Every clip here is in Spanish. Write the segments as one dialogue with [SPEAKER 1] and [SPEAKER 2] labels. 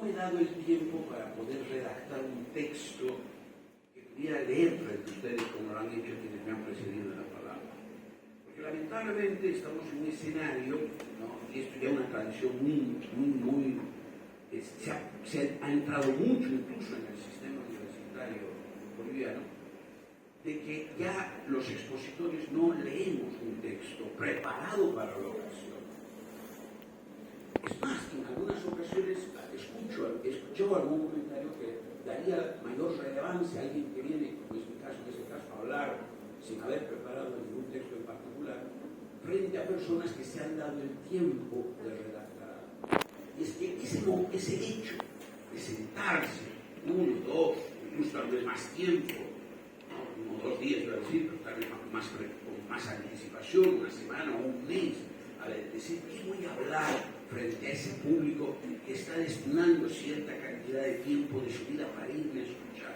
[SPEAKER 1] me he dado el tiempo para poder redactar un texto que pudiera leer frente a ustedes como lo han hecho quienes me han precedido en la palabra. Porque lamentablemente estamos en un escenario, ¿no? Y esto ya es una tradición se ha entrado mucho incluso en el sistema universitario boliviano, de que ya los expositores no leemos un texto preparado para la oración. Es más, en algunas ocasiones escucho algún comentario que daría mayor relevancia a alguien que viene, como es mi caso, en ese caso, a hablar sin haber preparado ningún texto en particular, frente a personas que se han dado el tiempo de redactar. Y es que ese hecho de sentarse 1, 2, incluso tal vez más tiempo, ¿no? 1 o 2 días, iba a decir, pero tal vez con más anticipación, una semana o un mes, a decir, ¿qué voy a hablar frente a ese público que está destinando cierta cantidad de tiempo de su vida para irme a escuchar?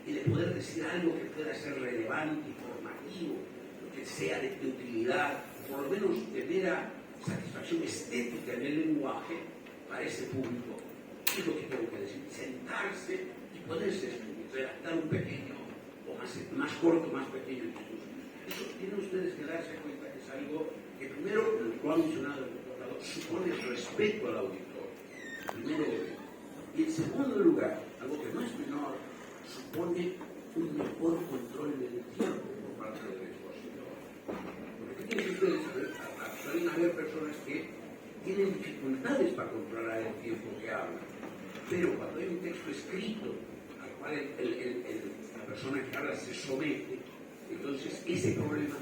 [SPEAKER 1] Y de poder decir algo que pueda ser relevante, informativo, lo que sea de utilidad, por lo menos de mera satisfacción estética en el lenguaje para ese público. ¿Qué es lo que tengo que decir? Sentarse y poderse redactar un pequeño, o más corto, más pequeño discurso. Eso tienen ustedes que darse cuenta que es algo que primero, lo ha mencionado el doctorado, supone respeto al auditor, primero. Y en segundo lugar, algo que no es menor, supone un mejor control del tiempo por parte del expositor. Porque tienen ustedes suelen haber personas que tienen dificultades para controlar el tiempo que hablan, pero cuando hay un texto escrito al cual la persona que habla se somete, entonces ese problema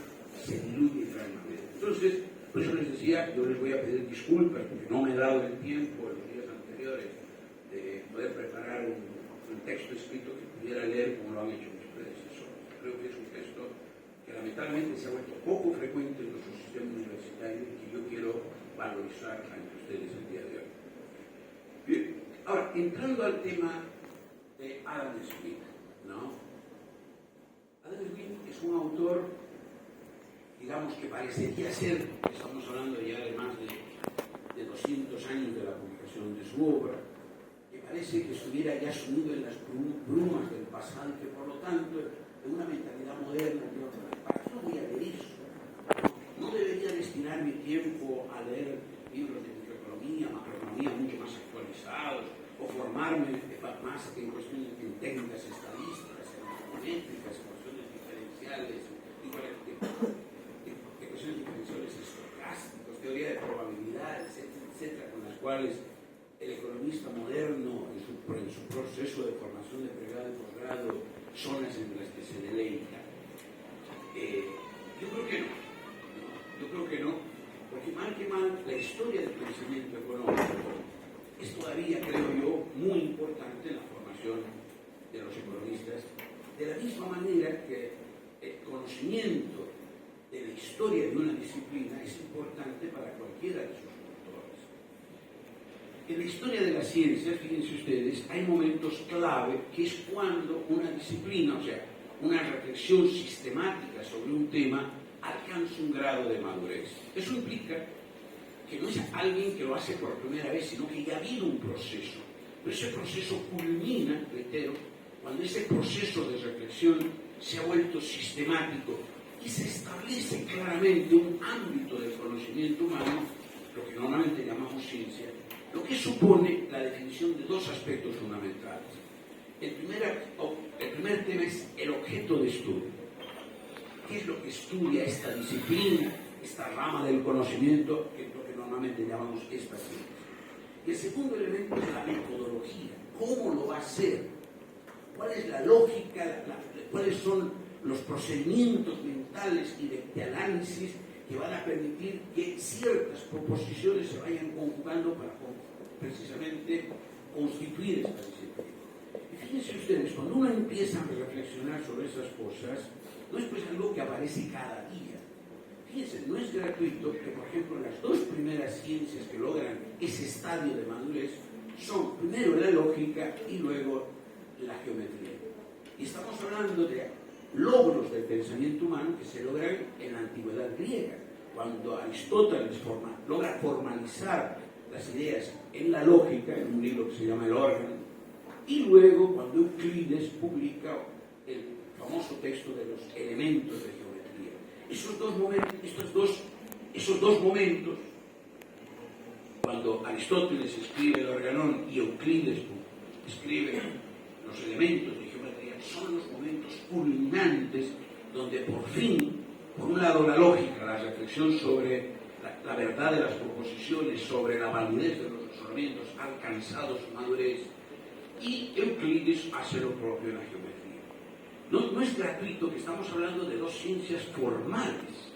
[SPEAKER 1] se diluye en gran manera. Entonces, por eso les decía, yo les voy a pedir disculpas porque no me he dado el tiempo en los días anteriores de poder preparar un texto escrito que pudiera leer como lo han hecho mis predecesores. Creo que es un texto que lamentablemente se ha vuelto poco frecuente en nuestro sistema universitario y que yo quiero valorizar ante ustedes el día de hoy. Bien, ahora, entrando al tema de Adam Smith, ¿no? Adam Smith es un autor, digamos, que parecería ser, estamos hablando ya de más de 200 años de la publicación de su obra, que parece que estuviera ya sumido en las brumas del pasado y que por lo tanto, en una mentalidad moderna, ¿para qué voy a leer eso? No debería destinar mi tiempo a leer libros de microeconomía, macroeconomía mucho más actualizados, o formarme más en cuestiones de técnicas estadísticas, econométricas, cuestiones diferenciales, de cuestiones diferenciales estocásticas, teoría de probabilidades, etcétera, con las cuales el economista moderno en su proceso de formación de pregrado y posgrado son las en las que se deleita. Yo creo que no. Yo creo que no, porque mal que mal la historia del pensamiento económico es todavía, creo yo, muy importante en la formación de los economistas, de la misma manera que el conocimiento de la historia de una disciplina es importante para cualquiera de sus autores. En la historia de la ciencia, fíjense ustedes, hay momentos clave que es cuando una disciplina, o sea, una reflexión sistemática sobre un tema alcanza un grado de madurez. Eso implica que no es alguien que lo hace por primera vez, sino que ya ha habido un proceso. Pero ese proceso culmina, reitero, cuando ese proceso de reflexión se ha vuelto sistemático y se establece claramente un ámbito del conocimiento humano, lo que normalmente llamamos ciencia, lo que supone la definición de dos aspectos fundamentales. El primer tema es el objeto de estudio. ¿Qué es lo que estudia esta disciplina, esta rama del conocimiento, que es lo que normalmente llamamos esta ciencia? Y el segundo elemento es la metodología. ¿Cómo lo va a hacer? ¿Cuál es la lógica? ¿Cuáles son los procedimientos mentales y de análisis que van a permitir que ciertas proposiciones se vayan conjugando para precisamente constituir esta disciplina? Y fíjense ustedes, cuando uno empieza a reflexionar sobre esas cosas, no es pues algo que aparece cada día. Fíjense, no es gratuito que, por ejemplo, las dos primeras ciencias que logran ese estadio de madurez son primero la lógica y luego la geometría. Y estamos hablando de logros del pensamiento humano que se logran en la antigüedad griega, cuando Aristóteles logra formalizar las ideas en la lógica, en un libro que se llama El órgano, y luego cuando Euclides publica el famoso texto de los elementos de geometría. Esos dos momentos, cuando Aristóteles escribe el Organón y Euclides escribe los elementos de geometría, son los momentos culminantes donde por fin, por un lado la lógica, la reflexión sobre la verdad de las proposiciones, sobre la validez de los razonamientos, ha alcanzado su madurez, y Euclides hace lo propio en la geometría. No es gratuito que estamos hablando de dos ciencias formales,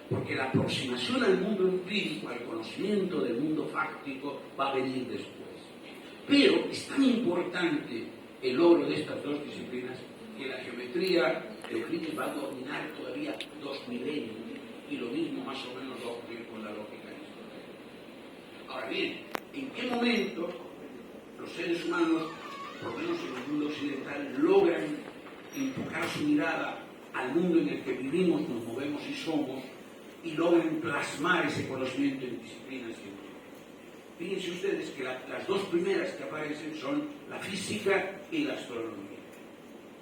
[SPEAKER 1] porque la aproximación al mundo empírico, al conocimiento del mundo fáctico, va a venir después. Pero es tan importante el logro de estas dos disciplinas que la geometría Euclides va a dominar todavía 2 milenios, y lo mismo más o menos va a ocurrir con la lógica aristotélica. Ahora bien, ¿en qué momento los seres humanos, por lo menos en el mundo occidental, logran enfocar su mirada al mundo en el que vivimos, nos movemos y somos, y logran plasmar ese conocimiento en disciplinas científicas? Fíjense ustedes que las dos primeras que aparecen son la física y la astronomía,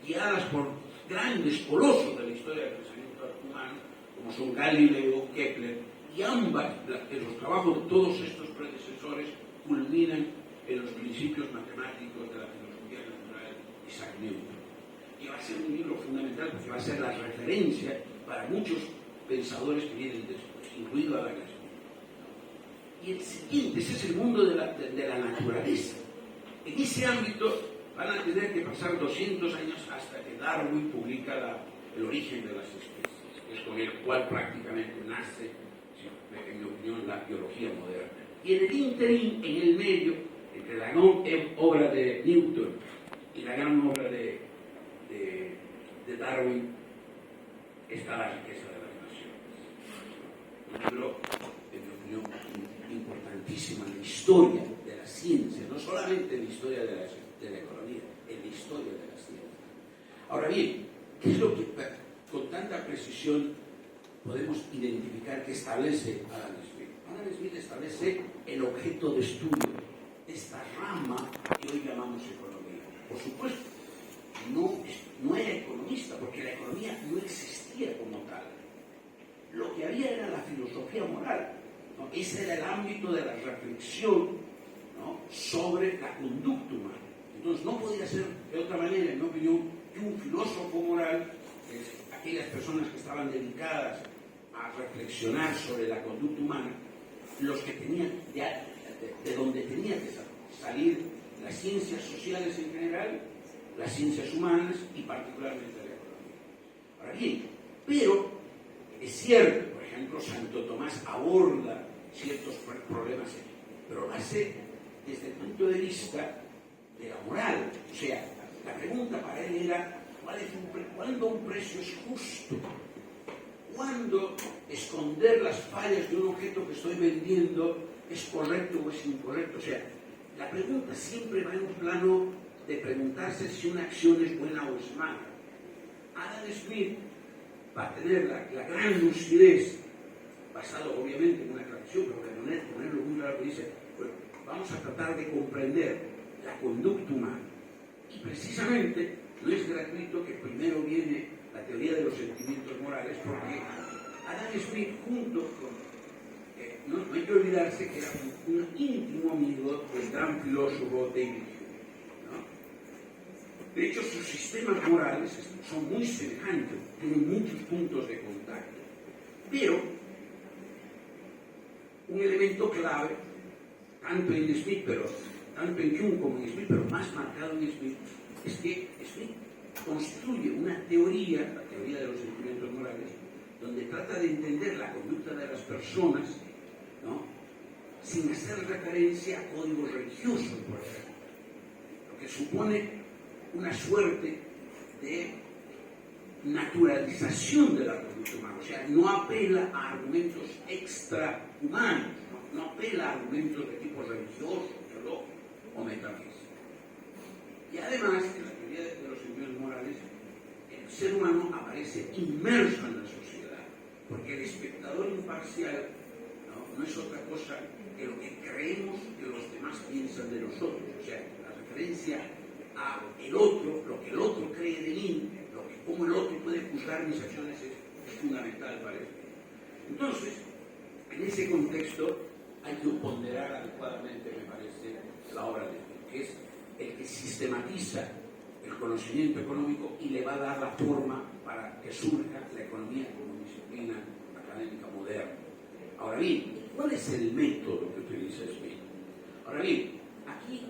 [SPEAKER 1] guiadas por grandes colosos de la historia del pensamiento humano, como son Galileo, Kepler, y ambas, los trabajos de todos estos predecesores culminan en los principios matemáticos de la filosofía natural Isaac Newton. Y va a ser un libro fundamental porque va a ser la referencia para muchos pensadores que vienen después, incluido Adam Smith. Y el siguiente, ese es el mundo de la naturaleza. En ese ámbito van a tener que pasar 200 años hasta que Darwin publica el origen de las especies, que es con el cual prácticamente nace, en mi opinión, la biología moderna. Y en el ínterin, en el medio, entre la gran obra de Newton y la gran obra de Darwin, está la riqueza de las naciones. Un libro, en mi opinión, importantísimo en la historia de la ciencia, no solamente en la historia de la economía, en la historia de la ciencia. Ahora bien, ¿qué es lo que con tanta precisión podemos identificar que establece Adam Smith? Adam Smith establece el objeto de estudio de esta rama que hoy llamamos economía. Por supuesto, no era economista, porque la economía no existía como tal. Lo que había era la filosofía moral, ¿no? Ese era el ámbito de la reflexión, ¿no?, sobre la conducta humana. Entonces no podía ser de otra manera, en mi opinión, que un filósofo moral, que es aquellas personas que estaban dedicadas a reflexionar sobre la conducta humana, los que tenían de donde tenía que salir las ciencias sociales en general, las ciencias humanas y particularmente la economía. Ahora bien, pero es cierto, por ejemplo, Santo Tomás aborda ciertos problemas, pero lo hace desde el punto de vista de la moral. O sea, la pregunta para él era, ¿cuándo un precio es justo? ¿Cuándo esconder las fallas de un objeto que estoy vendiendo es correcto o es incorrecto? O sea, la pregunta siempre va en un plano de preguntarse si una acción es buena o es mala. Adam Smith va a tener la gran lucidez, basado obviamente en una tradición, pero de ponerlo muy claro, que dice, bueno, vamos a tratar de comprender la conducta humana. Y precisamente no es gratuito que primero viene la teoría de los sentimientos morales, porque Adam Smith, junto con no hay que olvidarse que era un íntimo amigo del gran filósofo David Hume, ¿no? De hecho, sus sistemas morales son muy semejantes, tienen muchos puntos de contacto. Pero un elemento clave, tanto en Hume como en Smith, pero más marcado en Smith, es que Smith construye una teoría, la teoría de los sentimientos morales, donde trata de entender la conducta de las personas, ¿no?, sin hacer referencia a códigos religiosos, por ejemplo, lo que supone una suerte de naturalización de la conducta humana. O sea, no apela a argumentos extrahumanos, no apela a argumentos de tipo religioso, teológico o metafísico. Y además, en la teoría de los sentimientos morales, el ser humano aparece inmerso en la sociedad, porque el espectador imparcial no es otra cosa de lo que creemos que los demás piensan de nosotros. O sea, la referencia a el otro, lo que el otro cree de mí, cómo el otro puede juzgar mis acciones es fundamental para esto. Entonces, en ese contexto hay que ponderar adecuadamente, me parece, la obra de Fichte, que es el que sistematiza el conocimiento económico y le va a dar la forma para que surja la economía como disciplina académica moderna. Ahora bien, ¿cuál es el método que utiliza Smith? Ahora bien, aquí